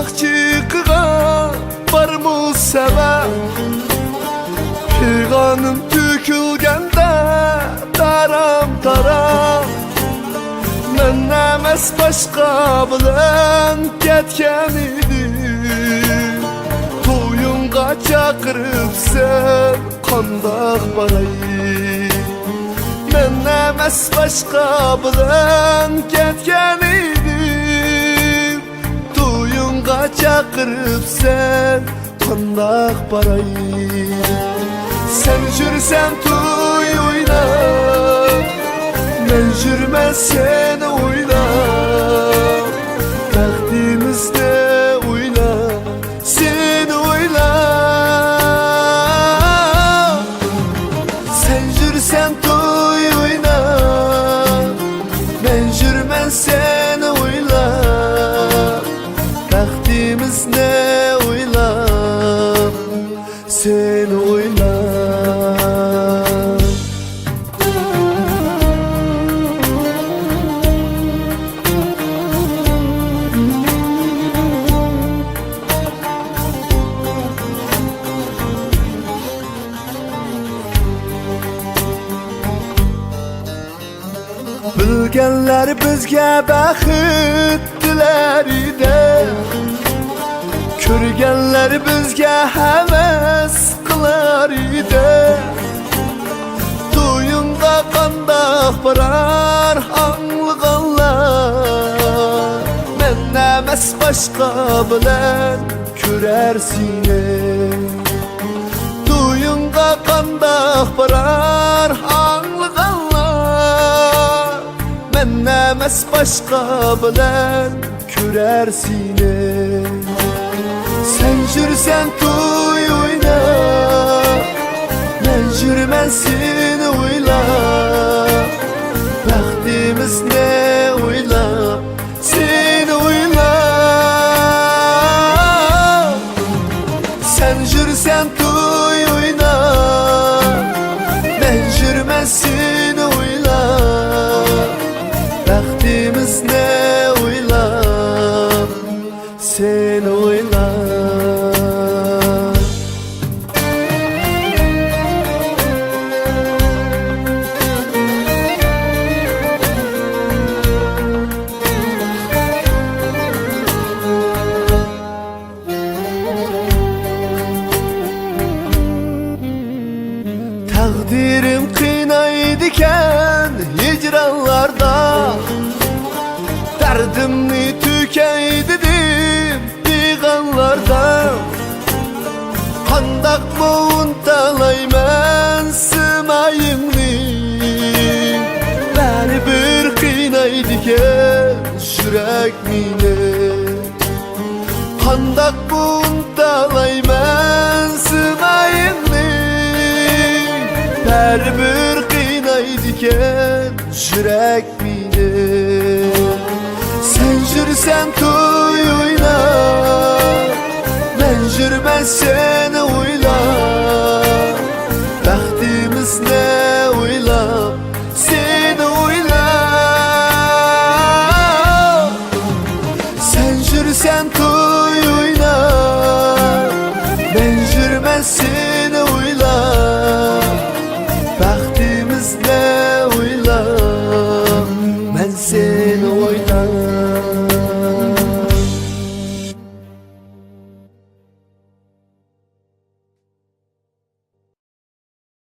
çıkığa var mı sebep? Figanım tükülgende taram taram, men emes başka bilen ketken idim. Toyunga çakırıp sen kandak barayı, men emes başka bilen ketken idim. Toyunga çakırıp sen kandak barayı. Sen jürsen toy oyna, men jürmen seni oyna. Vaktimizde oyna, seni oyna. Sen jürsen toy oyna, men jürmen seni oyna. Vaktimizde oyna, seni oyna. Bilgenler bizge baxit diler ide, körgenler bizge heves kılar ide. Toyunga qandaq barar anlıqanlar, men emes başqa bilen körərsine. Toyunga qandaq barar anlıqanlar, men emes başqa bilen körərsine. Sen jürsen toy oyna, men jürmen seni oyla. Vaktimiz ne oyla, seni oyla. Sen jürsen toy oyna, men jürmen seni oyla. Vaktimiz ne oyla, seni oyla. Takdirim kıynaydiken hicranlarda, derdimni tükeydidim diğanlarda. Kandak boğun talaymen sımayımni, beni bir kıynaydiken şürek mine. Kandak boğun talaymen sımayımni, beni bir kıynaydiken şürek mine. Sen jürsen toy oyna, men jürmen seni oyla. Vaktimiz ne